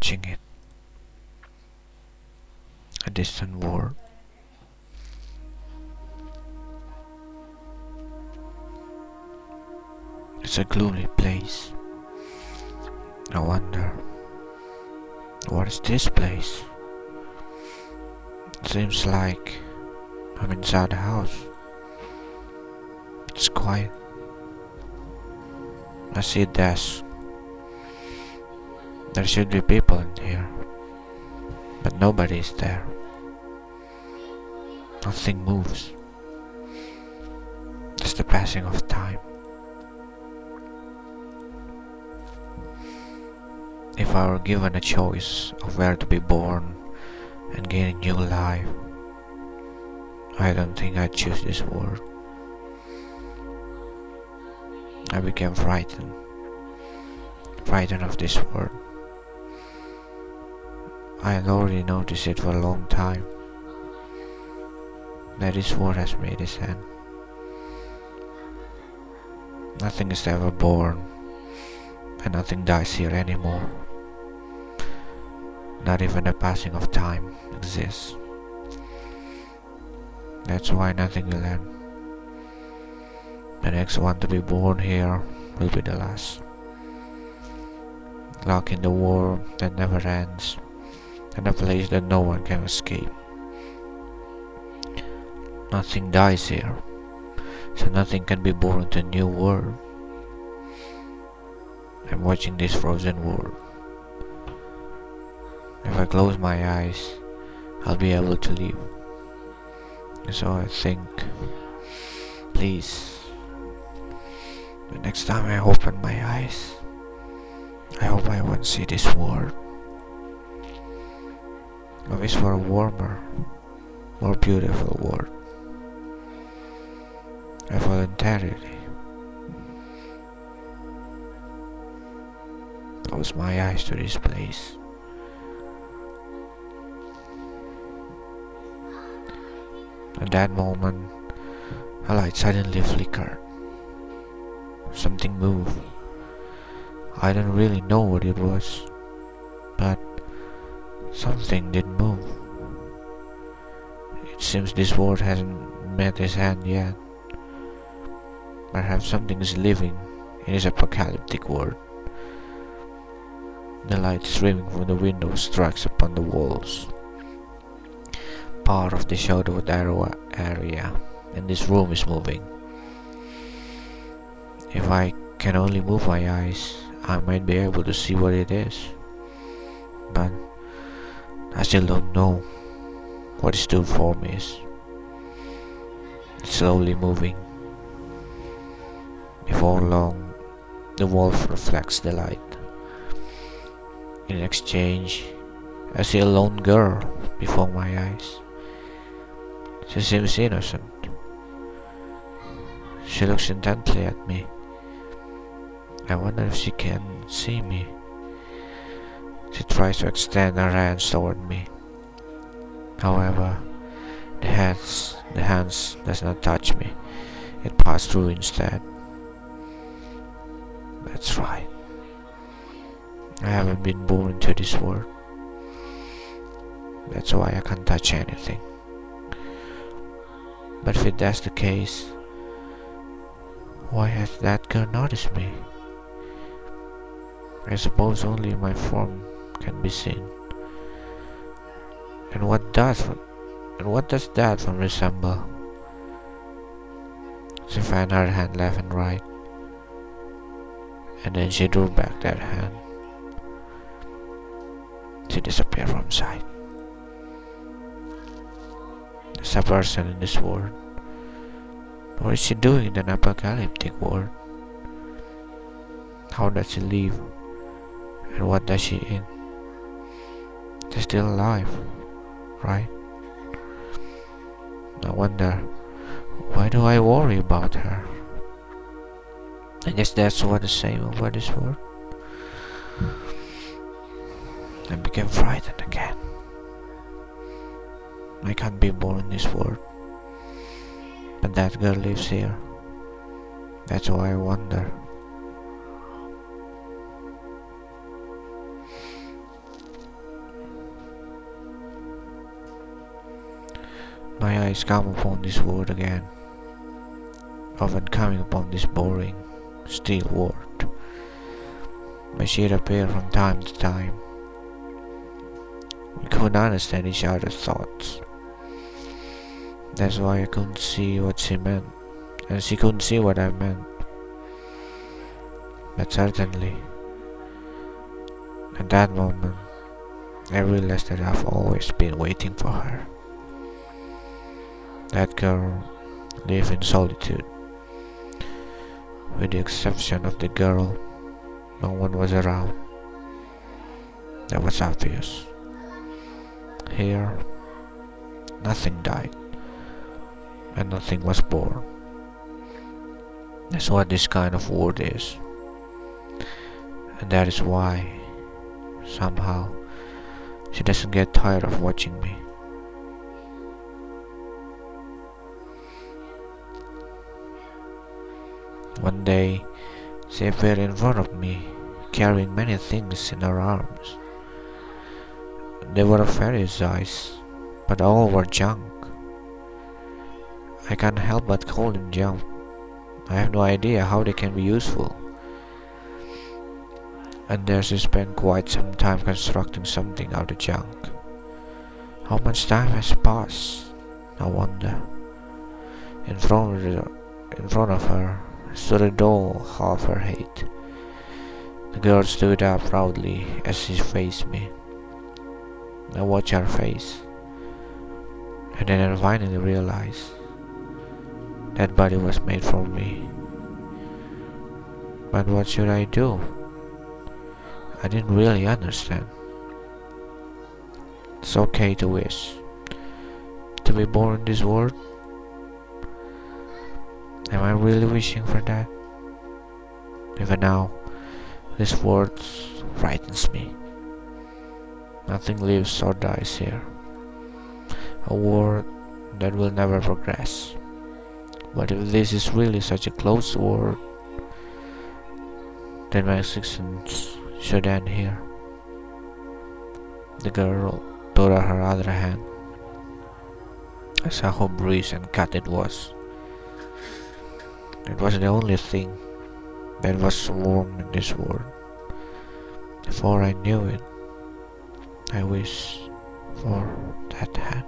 watching it. A distant world. It's a gloomy place. I wonder, what is this place? It seems like I'm inside a house. It's quiet. I see a desk. There should be people in here, but nobody is there. Nothing moves. Just the passing of time. If I were given a choice of where to be born and gain a new life, I don't think I'd choose this world. I became frightened of this world. I had already noticed it for a long time, that this world has made its end. Nothing is ever born, and nothing dies here anymore. Not even the passing of time exists. That's why nothing will end. The next one to be born here will be the last. Locked in the world that never ends, and a place that no one can escape. Nothing dies here, so nothing can be born into a new world. I'm watching this frozen world. If I close my eyes, I'll be able to leave. So I think, please, the next time I open my eyes, I hope I won't see this world. I wish for a warmer, more beautiful world. I voluntarily close my eyes to this place. At that moment, a light suddenly flickered. Something moved. I don't really know what it was, but something did move. It seems this world hasn't met its end yet. Perhaps something is living in this apocalyptic world. The light streaming from the window strikes upon the walls. Part of the shadowed area in this room is moving. If I can only move my eyes, I might be able to see what it is. But I still don't know what its true form is. It's slowly moving. Before long, the wolf reflects the light. In exchange, I see a lone girl before my eyes. She seems innocent. She looks intently at me. I wonder if she can see me. She tries to extend her hands toward me. However, the hands does not touch me. It passes through instead. That's right. I haven't been born into this world. That's why I can't touch anything. But if that's the case, why has that girl noticed me? I suppose only my form can be seen. And what does that form resemble? She fanned her hand left and right, and then she drew back that hand. She disappeared from sight. There's a person in this world. What is she doing in an apocalyptic world? How does she live? And what does she eat? She's still alive, right? I wonder, why do I worry about her? I guess that's what the same over this world. I became frightened again. I can't be born in this world, but that girl lives here. That's why I wonder. My eyes come upon this word again, often coming upon this boring, still word. May she appear from time to time. We couldn't understand each other's thoughts. That's why I couldn't see what she meant, and she couldn't see what I meant. But certainly, at that moment, I realized that I've always been waiting for her. That girl lived in solitude. With the exception of the girl, no one was around. That was obvious. Here, nothing died, and nothing was born. That's what this kind of word is. And that is why, somehow, she doesn't get tired of watching me. One day, she appeared in front of me, carrying many things in her arms. They were of various size, but all were junk. I can't help but call them junk. I have no idea how they can be useful. And there she spent quite some time constructing something out of junk. How much time has passed? I wonder. In front of her stood a doll half her height. The girl stood up proudly as she faced me. I watched her face, and then I finally realized that body was made for me. But what should I do? I didn't really understand. It's okay to wish, to be born in this world. Am I really wishing for that? Even now, this word frightens me. Nothing lives or dies here. A world that will never progress. But if this is really such a closed world, then my existence should end here. The girl put out her other hand. I saw how bruised and cut it was. It was the only thing that was warm in this world. Before I knew it, I wished for that hand.